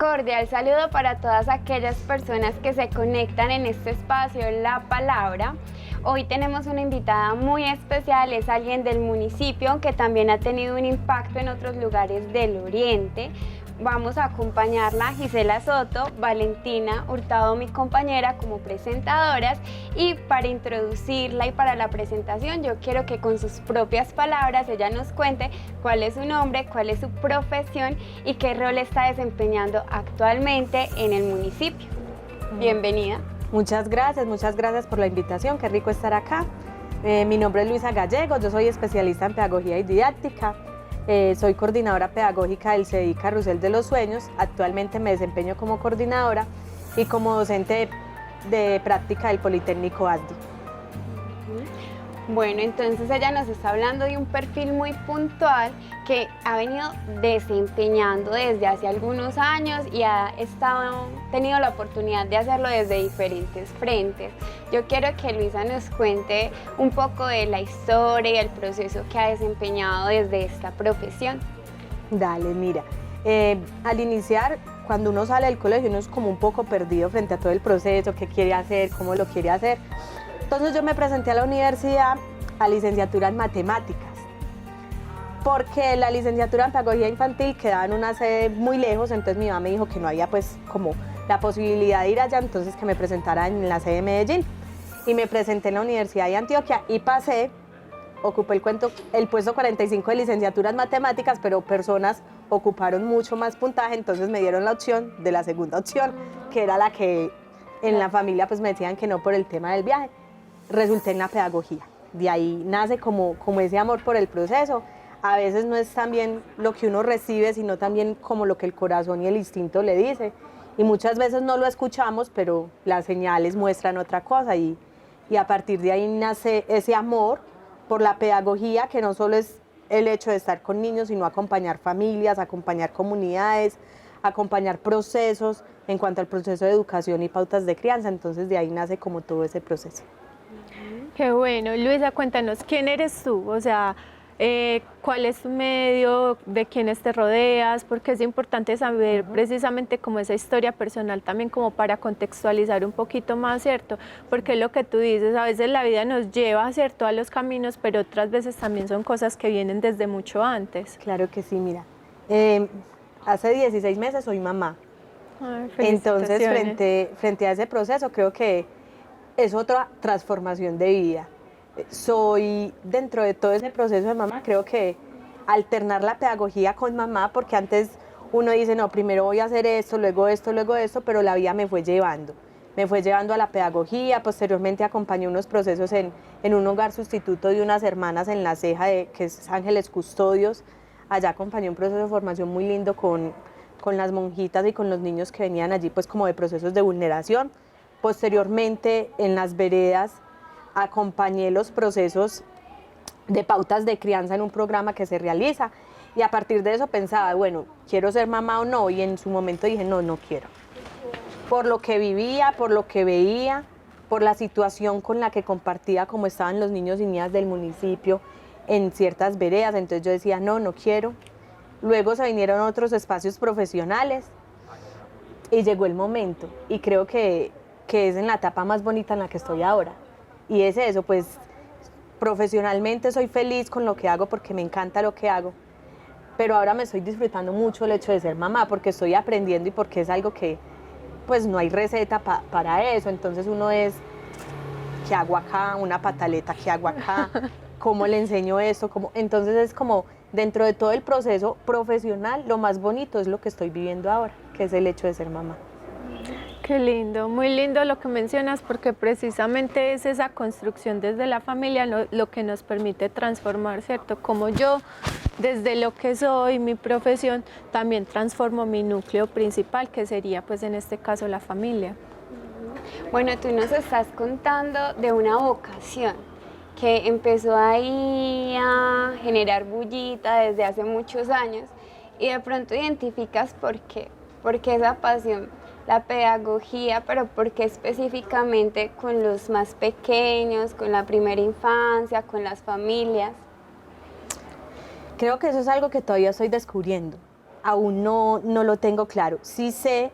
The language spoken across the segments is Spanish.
Cordial saludo para todas aquellas personas que se conectan en este espacio La Palabra. Hoy tenemos una invitada muy especial, es alguien del municipio que también ha tenido un impacto en otros lugares del Oriente. Vamos a acompañarla, Gisela Soto, Valentina Hurtado, mi compañera, como presentadoras, y para introducirla y para la presentación yo quiero que con sus propias palabras ella nos cuente cuál es su nombre, cuál es su profesión y qué rol está desempeñando actualmente en el municipio. Bienvenida. Muchas gracias por la invitación, qué rico estar acá. Mi nombre es Luisa Gallegos, yo soy especialista en pedagogía y didáctica. Soy coordinadora pedagógica del CDI Carrusel de los Sueños. Actualmente me desempeño como coordinadora y como docente de práctica del Politécnico ASDI. Bueno, entonces ella nos está hablando de un perfil muy puntual que ha venido desempeñando desde hace algunos años y ha tenido la oportunidad de hacerlo desde diferentes frentes. Yo quiero que Luisa nos cuente un poco de la historia y el proceso que ha desempeñado desde esta profesión. Dale, mira, al iniciar, cuando uno sale del colegio, uno es como un poco perdido frente a todo el proceso, qué quiere hacer, cómo lo quiere hacer. Entonces yo me presenté a la universidad a licenciatura en matemáticas, porque la licenciatura en pedagogía infantil quedaba en una sede muy lejos, entonces mi mamá me dijo que no había pues como la posibilidad de ir allá, entonces que me presentara en la sede de Medellín. Y me presenté en la Universidad de Antioquia y pasé, ocupé el puesto 45 de licenciatura en matemáticas, pero personas ocuparon mucho más puntaje, entonces me dieron la opción de la segunda opción, que era la que en la familia pues me decían que no por el tema del viaje. Resulté en la pedagogía. De ahí nace como ese amor por el proceso. A veces no es también lo que uno recibe, sino también como lo que el corazón y el instinto le dice. Y muchas veces no lo escuchamos, pero las señales muestran otra cosa. Y a partir de ahí nace ese amor por la pedagogía, que no solo es el hecho de estar con niños, sino acompañar familias, acompañar comunidades, acompañar procesos en cuanto al proceso de educación y pautas de crianza. Entonces de ahí nace como todo ese proceso. Qué bueno. Luisa, cuéntanos, ¿quién eres tú? O sea, ¿cuál es tu medio? ¿De quiénes te rodeas? Porque es importante saber precisamente como esa historia personal también como para contextualizar un poquito más, ¿cierto? Porque lo que tú dices, a veces la vida nos lleva, ¿cierto?, a los caminos, pero otras veces también son cosas que vienen desde mucho antes. Claro que sí, mira. Hace 16 meses soy mamá. Ay, entonces, felicitaciones. frente a ese proceso, creo que es otra transformación de vida. Soy, dentro de todo ese proceso de mamá, creo que alternar la pedagogía con mamá, porque antes uno dice, no, primero voy a hacer esto, luego esto, pero la vida me fue llevando a la pedagogía. Posteriormente acompañé unos procesos en un hogar sustituto de unas hermanas en La Ceja, que es Ángeles Custodios. Allá acompañé un proceso de formación muy lindo con las monjitas y con los niños que venían allí pues como de procesos de vulneración. Posteriormente, en las veredas, acompañé los procesos de pautas de crianza en un programa que se realiza, y a partir de eso pensaba, bueno, ¿quiero ser mamá o no? Y en su momento dije, no, no quiero. Por lo que vivía, por lo que veía, por la situación con la que compartía, como estaban los niños y niñas del municipio en ciertas veredas, entonces yo decía, no, no quiero. Luego se vinieron otros espacios profesionales y llegó el momento, y creo que es en la etapa más bonita en la que estoy ahora. Y es eso, pues profesionalmente soy feliz con lo que hago porque me encanta lo que hago, pero ahora me estoy disfrutando mucho el hecho de ser mamá, porque estoy aprendiendo y porque es algo que pues no hay receta para eso. Entonces uno es, ¿qué hago acá? Una pataleta, ¿qué hago acá? ¿Cómo le enseño esto? Entonces es como dentro de todo el proceso profesional, lo más bonito es lo que estoy viviendo ahora, que es el hecho de ser mamá. Qué lindo, muy lindo lo que mencionas, porque precisamente es esa construcción desde la familia lo que nos permite transformar, ¿cierto? Como yo, desde lo que soy, mi profesión, también transformo mi núcleo principal, que sería pues en este caso la familia. Bueno, tú nos estás contando de una vocación que empezó ahí a generar bullita desde hace muchos años, y de pronto identificas por qué esa pasión, la pedagogía, pero por qué específicamente con los más pequeños, con la primera infancia, con las familias. Creo que eso es algo que todavía estoy descubriendo. aún no lo tengo claro. Sí sé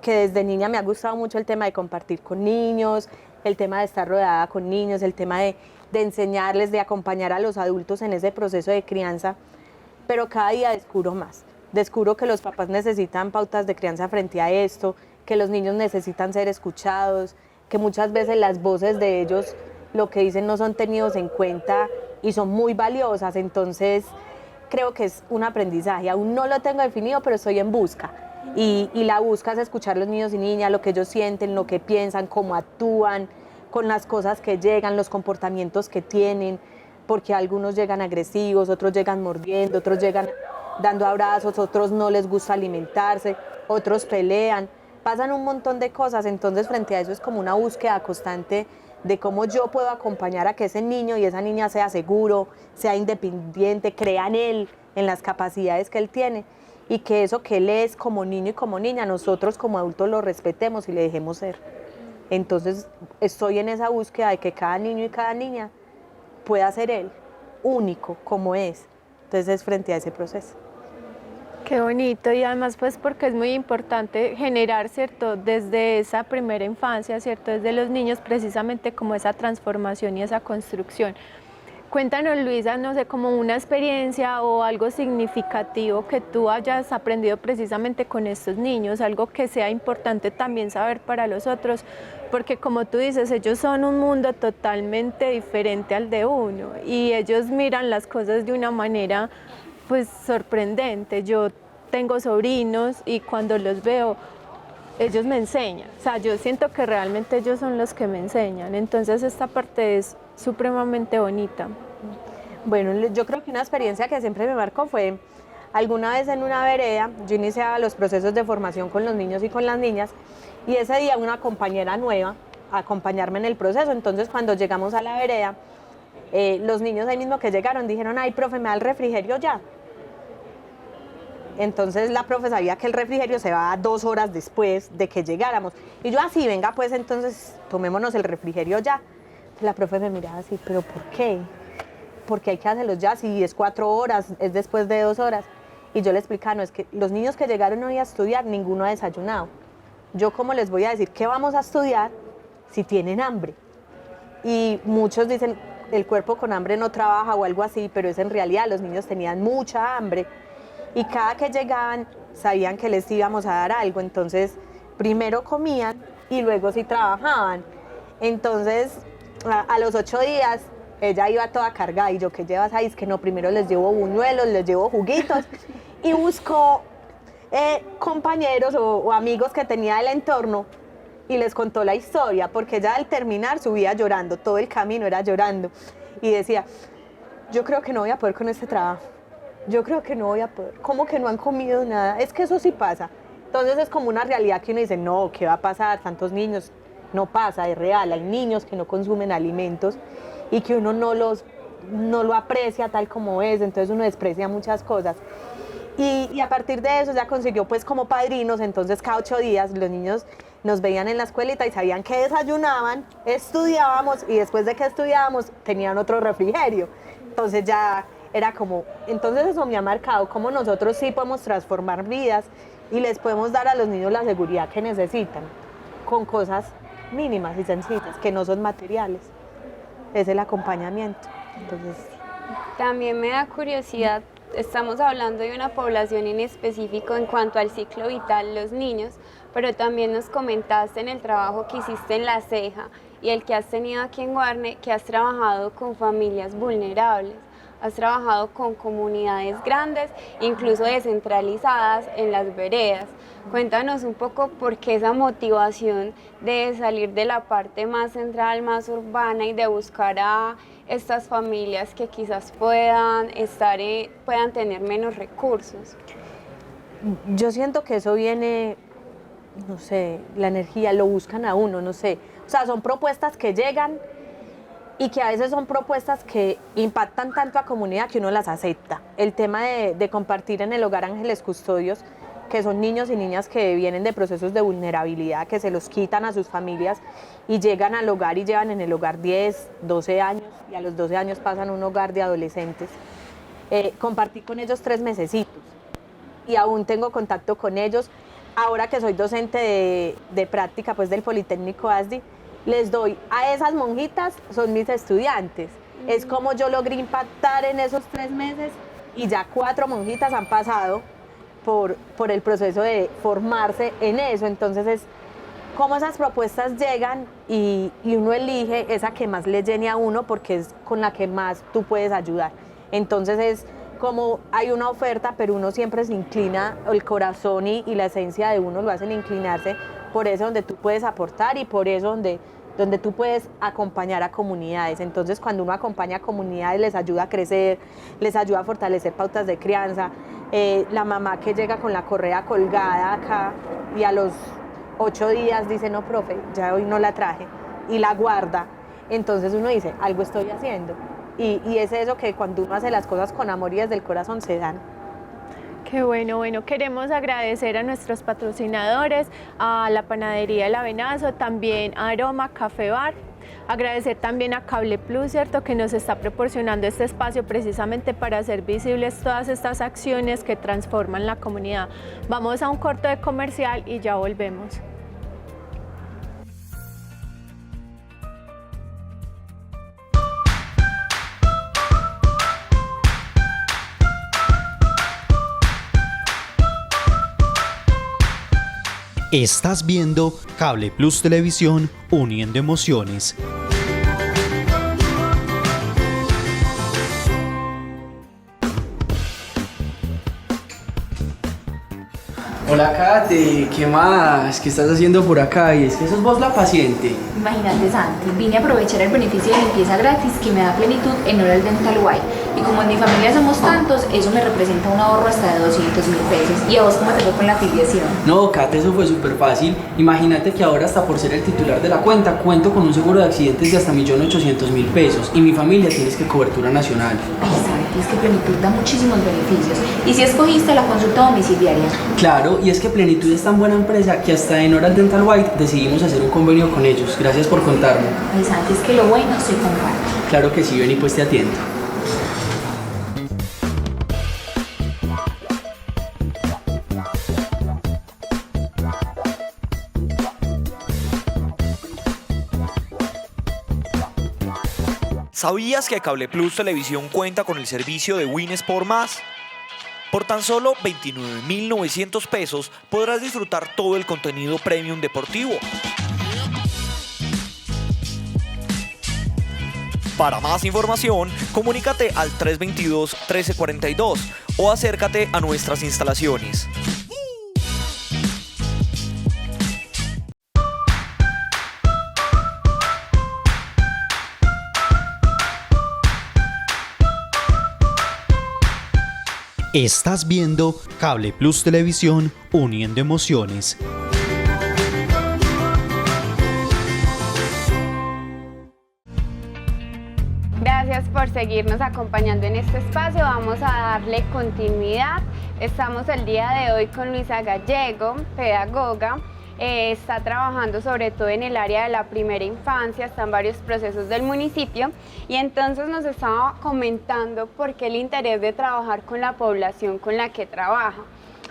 que desde niña me ha gustado mucho el tema de compartir con niños, el tema de estar rodeada con niños, el tema de enseñarles, de acompañar a los adultos en ese proceso de crianza, pero cada día descubro más. Descubro que los papás necesitan pautas de crianza frente a esto, que los niños necesitan ser escuchados, que muchas veces las voces de ellos, lo que dicen, no son tenidos en cuenta y son muy valiosas. Entonces creo que es un aprendizaje, aún no lo tengo definido, pero estoy en busca. Y la busca es escuchar a los niños y niñas, lo que ellos sienten, lo que piensan, cómo actúan, con las cosas que llegan, los comportamientos que tienen, porque algunos llegan agresivos, otros llegan mordiendo, otros llegan dando abrazos, otros no les gusta alimentarse, otros pelean, pasan un montón de cosas. Entonces frente a eso es como una búsqueda constante de cómo yo puedo acompañar a que ese niño y esa niña sea seguro, sea independiente, crea en él, en las capacidades que él tiene, y que eso que él es como niño y como niña, nosotros como adultos lo respetemos y le dejemos ser. Entonces estoy en esa búsqueda de que cada niño y cada niña pueda ser él, único como es. Entonces es frente a ese proceso. Qué bonito, y además pues porque es muy importante generar, ¿cierto?, desde esa primera infancia, ¿cierto?, desde los niños, precisamente como esa transformación y esa construcción. Cuéntanos, Luisa, no sé, como una experiencia o algo significativo que tú hayas aprendido precisamente con estos niños, algo que sea importante también saber para los otros, porque como tú dices, ellos son un mundo totalmente diferente al de uno y ellos miran las cosas de una manera pues sorprendente. Yo tengo sobrinos y cuando los veo, ellos me enseñan. O sea, yo siento que realmente ellos son los que me enseñan. Entonces esta parte es supremamente bonita. Bueno, yo creo que una experiencia que siempre me marcó fue alguna vez en una vereda. Yo iniciaba los procesos de formación con los niños y con las niñas, y ese día una compañera nueva a acompañarme en el proceso. Entonces cuando llegamos a la vereda, los niños ahí mismo que llegaron dijeron: ay, profe, ¿me da el refrigerio ya? Entonces la profe sabía que el refrigerio se va 2 horas después de que llegáramos. Y yo así, venga pues, entonces tomémonos el refrigerio ya. Entonces la profe me miraba así: ¿pero por qué? Porque hay que hacerlos ya, si es 4 horas, es después de 2 horas. Y yo le explicaba: no, es que los niños que llegaron hoy a estudiar, ninguno ha desayunado. Yo cómo les voy a decir qué vamos a estudiar si tienen hambre. Y muchos dicen, el cuerpo con hambre no trabaja o algo así, pero es en realidad, los niños tenían mucha hambre. Y cada que llegaban sabían que les íbamos a dar algo, entonces primero comían y luego sí trabajaban. Entonces a los 8 días ella iba toda cargada, y yo: ¿qué llevas ahí? Es que no, primero les llevo buñuelos, les llevo juguitos, y buscó compañeros o amigos que tenía del entorno y les contó la historia, porque ella al terminar subía llorando, todo el camino era llorando, y decía: yo creo que no voy a poder con este trabajo. Yo creo que no voy a poder. ¿Cómo que no han comido nada? Es que eso sí pasa. Entonces es como una realidad que uno dice: no, ¿qué va a pasar? Tantos niños. No pasa, es real. Hay niños que no consumen alimentos y que uno no lo aprecia tal como es. Entonces uno desprecia muchas cosas. Y a partir de eso ya consiguió pues como padrinos. Entonces cada 8 días los niños nos veían en la escuelita y sabían que desayunaban, estudiábamos, y después de que estudiábamos tenían otro refrigerio. Entonces ya era como, entonces eso me ha marcado, cómo nosotros sí podemos transformar vidas y les podemos dar a los niños la seguridad que necesitan, con cosas mínimas y sencillas, que no son materiales. Es el acompañamiento. Entonces, también me da curiosidad, estamos hablando de una población en específico en cuanto al ciclo vital, los niños, pero también nos comentaste en el trabajo que hiciste en La Ceja y el que has tenido aquí en Guarne, que has trabajado con familias vulnerables. Has trabajado con comunidades grandes, incluso descentralizadas en las veredas. Cuéntanos un poco por qué esa motivación de salir de la parte más central, más urbana, y de buscar a estas familias que quizás puedan tener menos recursos. yo siento que eso viene, no sé, la energía, lo buscan a uno, no sé. O sea, son propuestas que llegan y que a veces son propuestas que impactan tanto a comunidad que uno las acepta. El tema de compartir en el hogar Ángeles Custodios, que son niños y niñas que vienen de procesos de vulnerabilidad, que se los quitan a sus familias y llegan al hogar y llevan en el hogar 10, 12 años, y a los 12 años pasan a un hogar de adolescentes. Compartí con ellos 3 mesecitos y aún tengo contacto con ellos. Ahora que soy docente de práctica pues, del Politécnico ASDI, les doy a esas monjitas, son mis estudiantes. Es como yo logré impactar en esos 3 meses y ya 4 monjitas han pasado por el proceso de formarse en eso. Entonces es como esas propuestas llegan y uno elige esa que más le llene a uno porque es con la que más tú puedes ayudar. Entonces es como hay una oferta, pero uno siempre se inclina, el corazón y la esencia de uno lo hacen inclinarse por eso donde tú puedes aportar y por eso donde tú puedes acompañar a comunidades. Entonces, cuando uno acompaña a comunidades, les ayuda a crecer, les ayuda a fortalecer pautas de crianza. La mamá que llega con la correa colgada acá y a los 8 días dice, no, profe, ya hoy no la traje, y la guarda. Entonces uno dice, algo estoy haciendo. Y es eso que cuando uno hace las cosas con amor y desde el corazón se dan. Qué bueno, queremos agradecer a nuestros patrocinadores, a la Panadería El Avenazo, también a Aroma Café Bar, agradecer también a Cable Plus, ¿cierto?, que nos está proporcionando este espacio precisamente para hacer visibles todas estas acciones que transforman la comunidad. Vamos a un corto de comercial y ya volvemos. Estás viendo Cable Plus Televisión, uniendo emociones. Hola Kate, ¿qué más? ¿Qué estás haciendo por acá? Y es que sos vos la paciente. Imagínate, Santi, vine a aprovechar el beneficio de limpieza gratis que me da Plenitud en Oral Dental White. Y como en mi familia somos tantos, eso me representa un ahorro hasta de 200.000 pesos. ¿Y a vos cómo te fue con la afiliación? No, Kate, eso fue súper fácil. Imagínate que ahora hasta por ser el titular de la cuenta, cuento con un seguro de accidentes de hasta 1.800.000 pesos. Y mi familia tienes que cobertura nacional. Ay, Santi, es que Plenitud da muchísimos beneficios. ¿Y si escogiste la consulta domiciliaria? Claro, y es que Plenitud es tan buena empresa que hasta en Oral Dental White decidimos hacer un convenio con ellos. Gracias por contarme. Ay, Santi, es que lo bueno se comparte. Claro que sí, ven y pues te atiendo. ¿Sabías que Cable Plus Televisión cuenta con el servicio de Win Sport Más? Por tan solo 29.900 pesos podrás disfrutar todo el contenido premium deportivo. Para más información, comunícate al 322-1342 o acércate a nuestras instalaciones. Estás viendo Cable Plus Televisión, uniendo emociones. Gracias por seguirnos acompañando en este espacio. Vamos a darle continuidad. Estamos el día de hoy con Luisa Gallego, pedagoga. Está trabajando sobre todo en el área de la primera infancia, está en varios procesos del municipio y entonces nos estaba comentando por qué el interés de trabajar con la población con la que trabaja.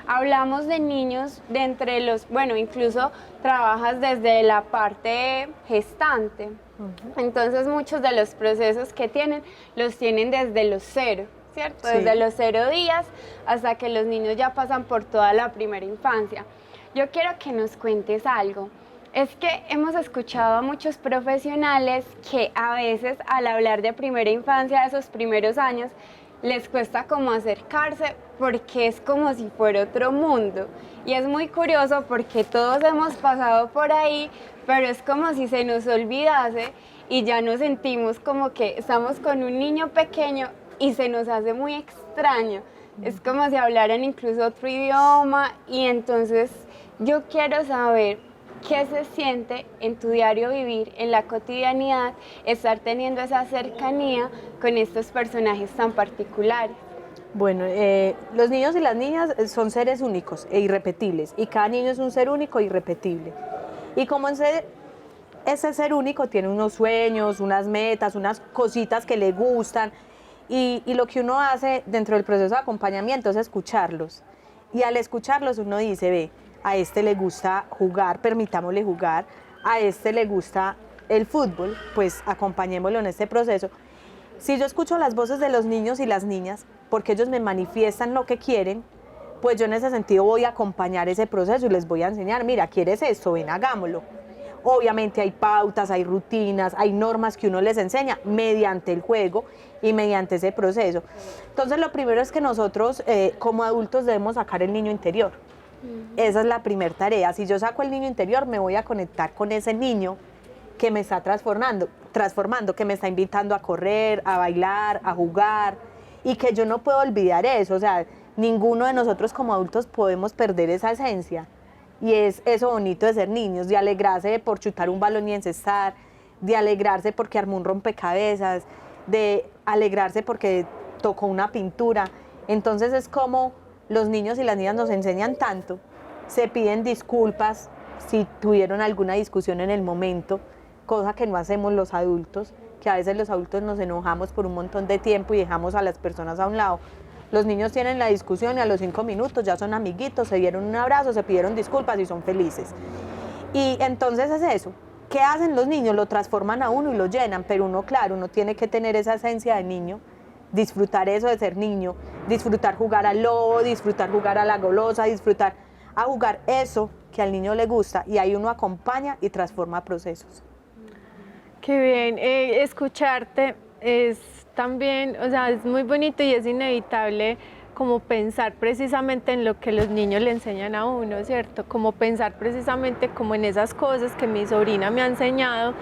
Hablamos de niños de entre los, bueno, incluso trabajas desde la parte gestante, entonces muchos de los procesos que tienen los tienen desde los 0. ¿Cierto? Sí. Desde los 0 días hasta que los niños ya pasan por toda la primera infancia. Yo quiero que nos cuentes algo. Es que hemos escuchado a muchos profesionales que a veces al hablar de primera infancia, de esos primeros años, les cuesta como acercarse porque es como si fuera otro mundo. Y es muy curioso porque todos hemos pasado por ahí, pero es como si se nos olvidase y ya nos sentimos como que estamos con un niño pequeño y se nos hace muy extraño. Es como si hablaran incluso otro idioma y entonces yo quiero saber qué se siente en tu diario vivir, en la cotidianidad, estar teniendo esa cercanía con estos personajes tan particulares. Bueno, los niños y las niñas son seres únicos e irrepetibles y cada niño es un ser único e irrepetible. Y como ese ser único tiene unos sueños, unas metas, unas cositas que le gustan y lo que uno hace dentro del proceso de acompañamiento es escucharlos. Y al escucharlos uno dice, ve, a este le gusta jugar, permitámosle jugar, a este le gusta el fútbol, pues acompañémoslo en este proceso. Si yo escucho las voces de los niños y las niñas, porque ellos me manifiestan lo que quieren, pues yo en ese sentido voy a acompañar ese proceso y les voy a enseñar, mira, ¿quieres esto? Ven, hagámoslo. Obviamente hay pautas, hay rutinas, hay normas que uno les enseña mediante el juego y mediante ese proceso. Entonces lo primero es que nosotros como adultos debemos sacar el niño interior. Esa es la primera tarea. Si yo saco el niño interior, me voy a conectar con ese niño que me está transformando, que me está invitando a correr, a bailar, a jugar, y que yo no puedo olvidar eso. O sea, ninguno de nosotros como adultos podemos perder esa esencia. Y es eso bonito de ser niños, de alegrarse por chutar un balón y encestar, de alegrarse porque armó un rompecabezas, de alegrarse porque tocó una pintura. Entonces es como los niños y las niñas nos enseñan tanto, se piden disculpas si tuvieron alguna discusión en el momento, cosa que no hacemos los adultos, que a veces los adultos nos enojamos por un montón de tiempo y dejamos a las personas a un lado. Los niños tienen la discusión y a los 5 minutos ya son amiguitos, se dieron un abrazo, se pidieron disculpas y son felices. Y entonces es eso. ¿Qué hacen los niños? Lo transforman a uno y lo llenan, pero uno, claro, uno tiene que tener esa esencia de niño, disfrutar eso de ser niño, disfrutar jugar al lobo, disfrutar jugar a la golosa, disfrutar a jugar eso que al niño le gusta, y ahí uno acompaña y transforma procesos. Qué bien, escucharte es también, o sea, es muy bonito y es inevitable como pensar precisamente en lo que los niños le enseñan a uno, ¿cierto? Como pensar precisamente como en esas cosas que mi sobrina me ha enseñado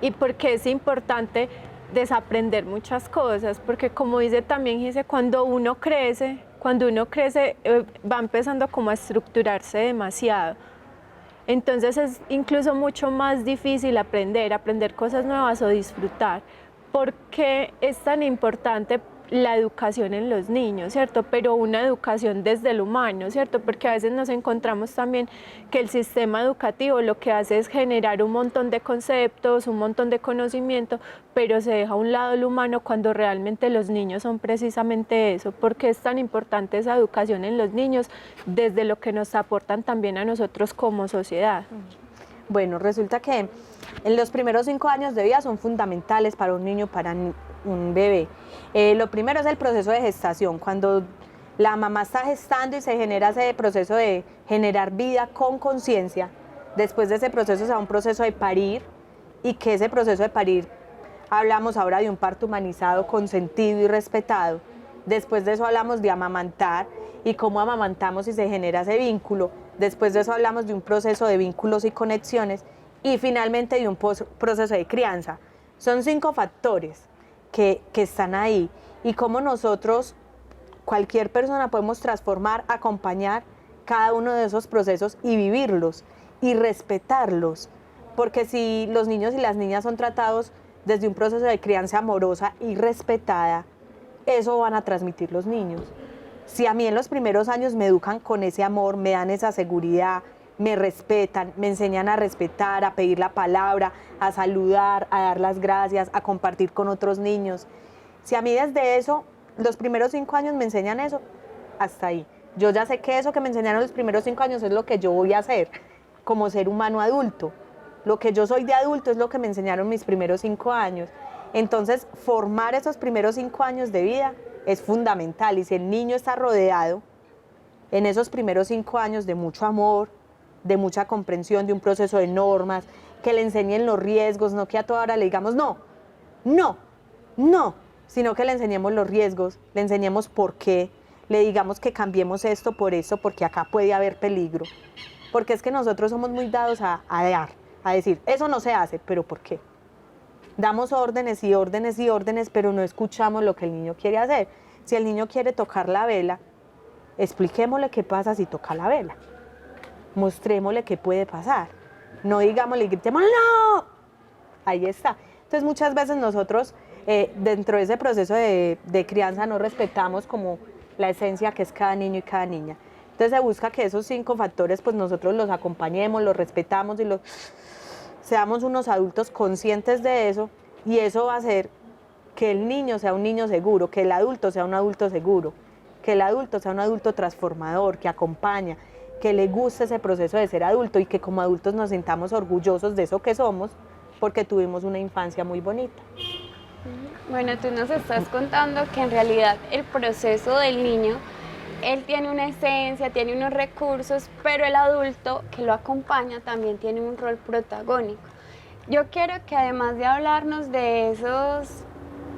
y porque es importante desaprender muchas cosas, porque como dice también Gise, cuando uno crece va empezando como a estructurarse demasiado. Entonces es incluso mucho más difícil aprender cosas nuevas o disfrutar. ¿Por qué es tan importante la educación en los niños, cierto? Pero una educación desde el humano, cierto? Porque a veces nos encontramos también que el sistema educativo lo que hace es generar un montón de conceptos, un montón de conocimiento, pero se deja a un lado el humano cuando realmente los niños son precisamente eso. ¿Por qué es tan importante esa educación en los niños desde lo que nos aportan también a nosotros como sociedad? Bueno, resulta que en los primeros 5 años de vida son fundamentales para un niño, para un bebé. Lo primero es el proceso de gestación, cuando la mamá está gestando y se genera ese proceso de generar vida con conciencia. Después de ese proceso se da un proceso de parir, y que ese proceso de parir, hablamos ahora de un parto humanizado, consentido y respetado. Después de eso hablamos de amamantar y cómo amamantamos y se genera ese vínculo. Después de eso hablamos de un proceso de vínculos y conexiones, y finalmente de un proceso de crianza. Son 5 factores que están ahí, y cómo nosotros, cualquier persona, podemos transformar, acompañar cada uno de esos procesos y vivirlos y respetarlos. Porque si los niños y las niñas son tratados desde un proceso de crianza amorosa y respetada, eso van a transmitir los niños. Si a mí en los primeros años me educan con ese amor, me dan esa seguridad, me respetan, me enseñan a respetar, a pedir la palabra, a saludar, a dar las gracias, a compartir con otros niños. Si a mí desde eso, los primeros 5 años me enseñan eso, hasta ahí. Yo ya sé que eso que me enseñaron los primeros 5 años es lo que yo voy a hacer como ser humano adulto. Lo que yo soy de adulto es lo que me enseñaron mis primeros 5 años. Entonces, formar esos primeros 5 años de vida es fundamental, y si el niño está rodeado en esos primeros 5 años de mucho amor, de mucha comprensión, de un proceso de normas, que le enseñen los riesgos, no que a toda hora le digamos no, sino que le enseñemos los riesgos, le enseñemos por qué, le digamos que cambiemos esto por esto, porque acá puede haber peligro. Porque es que nosotros somos muy dados a decir, eso no se hace, pero ¿por qué? Damos órdenes y órdenes y órdenes, pero no escuchamos lo que el niño quiere hacer. Si el niño quiere tocar la vela, expliquémosle qué pasa si toca la vela. Mostrémosle qué puede pasar. No digámosle, gritémosle, ¡no! Ahí está. Entonces muchas veces nosotros dentro de ese proceso de crianza no respetamos como la esencia que es cada niño y cada niña. Entonces se busca que esos 5 factores pues nosotros los acompañemos, los respetamos y seamos unos adultos conscientes de eso, y eso va a hacer que el niño sea un niño seguro, que el adulto sea un adulto seguro, que el adulto sea un adulto transformador, que acompaña, que le guste ese proceso de ser adulto y que como adultos nos sintamos orgullosos de eso que somos porque tuvimos una infancia muy bonita. Bueno, tú nos estás contando que en realidad el proceso del niño, él tiene una esencia, tiene unos recursos, pero el adulto que lo acompaña también tiene un rol protagónico. Yo quiero que además de hablarnos de esos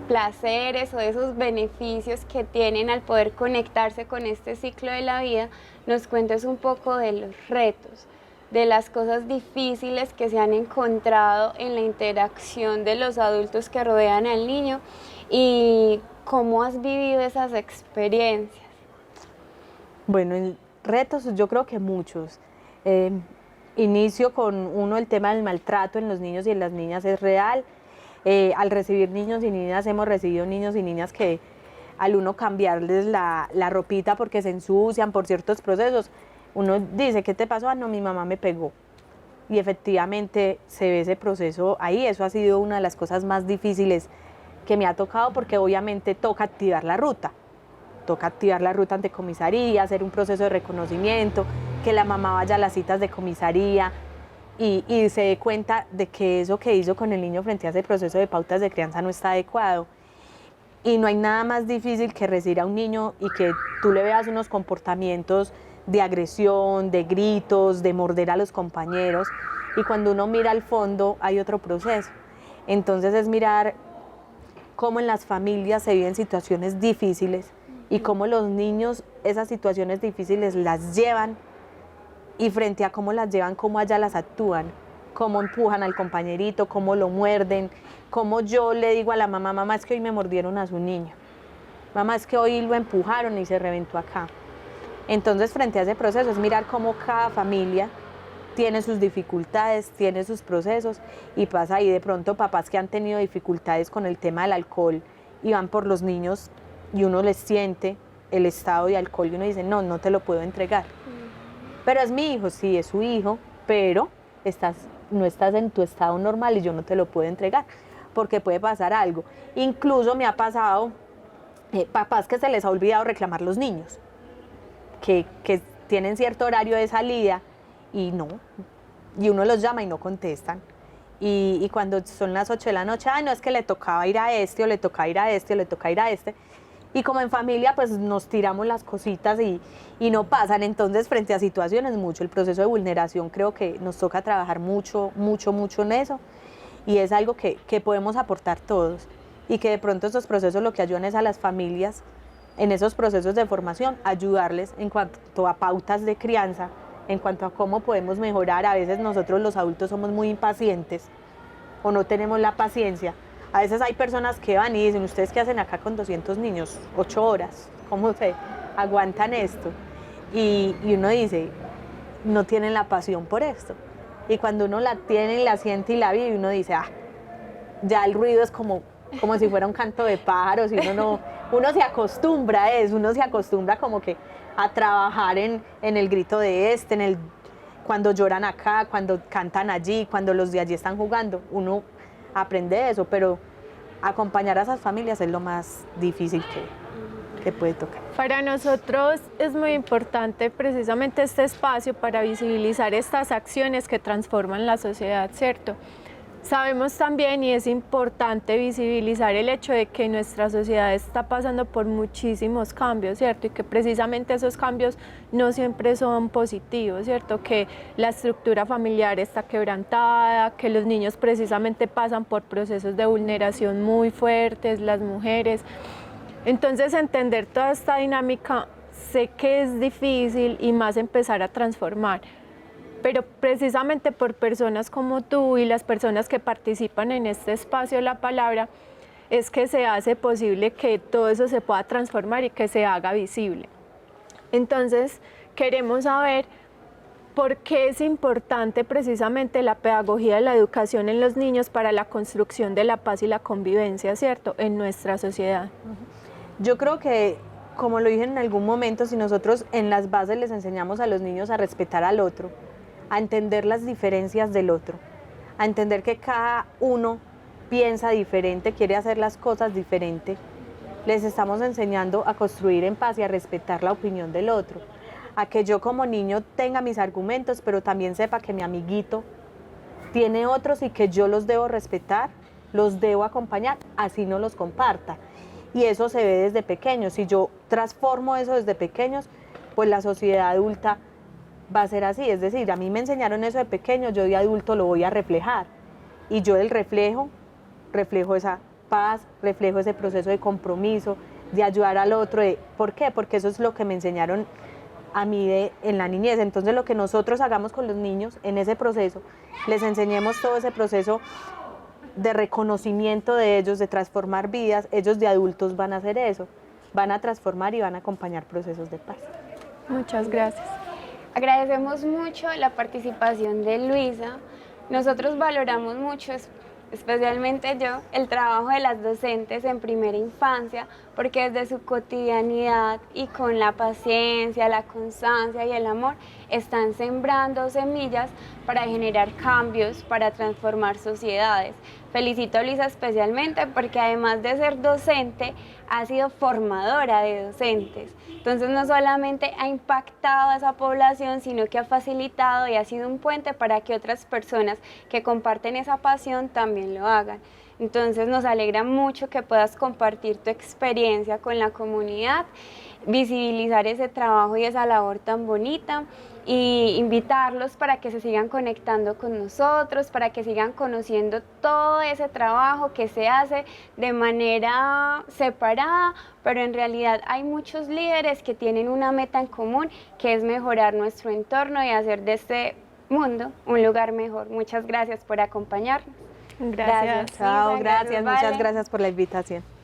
placeres o de esos beneficios que tienen al poder conectarse con este ciclo de la vida, nos cuentes un poco de los retos, de las cosas difíciles que se han encontrado en la interacción de los adultos que rodean al niño y cómo has vivido esas experiencias. Bueno, en retos yo creo que muchos. Inicio con uno, el tema del maltrato en los niños y en las niñas es real. Al recibir niños y niñas, hemos recibido niños y niñas que al uno cambiarles la ropita porque se ensucian por ciertos procesos, uno dice, ¿qué te pasó? Ah, no, mi mamá me pegó. Y efectivamente se ve ese proceso ahí. Eso ha sido una de las cosas más difíciles que me ha tocado porque obviamente toca activar la ruta. Toca activar la ruta ante comisaría, hacer un proceso de reconocimiento, que la mamá vaya a las citas de comisaría y se dé cuenta de que eso que hizo con el niño frente a ese proceso de pautas de crianza no está adecuado. Y no hay nada más difícil que recibir a un niño y que tú le veas unos comportamientos de agresión, de gritos, de morder a los compañeros, y cuando uno mira al fondo hay otro proceso. Entonces es mirar cómo en las familias se viven situaciones difíciles y cómo los niños esas situaciones difíciles las llevan y frente a cómo las llevan, cómo allá las actúan, cómo empujan al compañerito, cómo lo muerden, cómo yo le digo a la mamá, mamá, es que hoy me mordieron a su niño, mamá, es que hoy lo empujaron y se reventó acá. Entonces, frente a ese proceso es mirar cómo cada familia tiene sus dificultades, tiene sus procesos y pasa ahí de pronto papás que han tenido dificultades con el tema del alcohol y van por los niños y uno les siente el estado de alcohol y uno dice, no, no te lo puedo entregar. Pero es mi hijo, sí, es su hijo, pero no estás en tu estado normal y yo no te lo puedo entregar porque puede pasar algo. Incluso me ha pasado papás que se les ha olvidado reclamar los niños. Que tienen cierto horario de salida y uno los llama y no contestan. Y cuando son las 8 de la noche, no, es que le tocaba ir a este, o le toca ir a este, o le toca ir a este. Y como en familia, pues nos tiramos las cositas y no pasan. Entonces, frente a situaciones, mucho el proceso de vulneración, creo que nos toca trabajar mucho en eso. Y es algo que podemos aportar todos. Y que de pronto estos procesos lo que ayudan es a las familias en esos procesos de formación, ayudarles en cuanto a pautas de crianza, en cuanto a cómo podemos mejorar. A veces nosotros los adultos somos muy impacientes o no tenemos la paciencia. A veces hay personas que van y dicen, ¿ustedes qué hacen acá con 200 niños? 8 horas, ¿cómo se aguantan esto? Y uno dice, no tienen la pasión por esto. Y cuando uno la tiene, la siente y la vive, uno dice, ya el ruido es como si fuera un canto de pájaros y uno se acostumbra a eso, uno se acostumbra como que a trabajar en el grito de cuando lloran acá, cuando cantan allí, cuando los de allí están jugando, uno aprende eso, pero acompañar a esas familias es lo más difícil que puede tocar. Para nosotros es muy importante precisamente este espacio para visibilizar estas acciones que transforman la sociedad, ¿cierto? Sabemos también y es importante visibilizar el hecho de que nuestra sociedad está pasando por muchísimos cambios, ¿cierto? Y que precisamente esos cambios no siempre son positivos, ¿cierto? Que la estructura familiar está quebrantada, que los niños precisamente pasan por procesos de vulneración muy fuertes, las mujeres. Entonces, entender toda esta dinámica, sé que es difícil y más empezar a transformar. Pero precisamente por personas como tú y las personas que participan en este espacio La Palabra, es que se hace posible que todo eso se pueda transformar y que se haga visible. Entonces, queremos saber por qué es importante precisamente la pedagogía de la educación en los niños para la construcción de la paz y la convivencia, ¿cierto?, en nuestra sociedad. Yo creo que, como lo dije en algún momento, si nosotros en las bases les enseñamos a los niños a respetar al otro, a entender las diferencias del otro, a entender que cada uno piensa diferente, quiere hacer las cosas diferente, les estamos enseñando a construir en paz y a respetar la opinión del otro, a que yo como niño tenga mis argumentos, pero también sepa que mi amiguito tiene otros y que yo los debo respetar, los debo acompañar, así no los comparta. Y eso se ve desde pequeños. Si yo transformo eso desde pequeños, pues la sociedad adulta va a ser así. Es decir, a mí me enseñaron eso de pequeño, yo de adulto lo voy a reflejar. Y yo del reflejo esa paz, reflejo ese proceso de compromiso, de ayudar al otro. ¿Por qué? Porque eso es lo que me enseñaron a mí en la niñez. Entonces lo que nosotros hagamos con los niños en ese proceso, les enseñemos todo ese proceso de reconocimiento de ellos, de transformar vidas, ellos de adultos van a hacer eso, van a transformar y van a acompañar procesos de paz. Muchas gracias. Agradecemos mucho la participación de Luisa. Nosotros valoramos mucho, especialmente yo, el trabajo de las docentes en primera infancia, porque desde su cotidianidad y con la paciencia, la constancia y el amor, están sembrando semillas para generar cambios, para transformar sociedades. Felicito a Luisa especialmente porque además de ser docente, ha sido formadora de docentes. Entonces no solamente ha impactado a esa población, sino que ha facilitado y ha sido un puente para que otras personas que comparten esa pasión también lo hagan. Entonces nos alegra mucho que puedas compartir tu experiencia con la comunidad, visibilizar ese trabajo y esa labor tan bonita y invitarlos para que se sigan conectando con nosotros, para que sigan conociendo todo ese trabajo que se hace de manera separada, pero en realidad hay muchos líderes que tienen una meta en común, que es mejorar nuestro entorno y hacer de este mundo un lugar mejor. Muchas gracias por acompañarnos. Gracias. Chao, Lisa, gracias, Vale. muchas gracias por la invitación.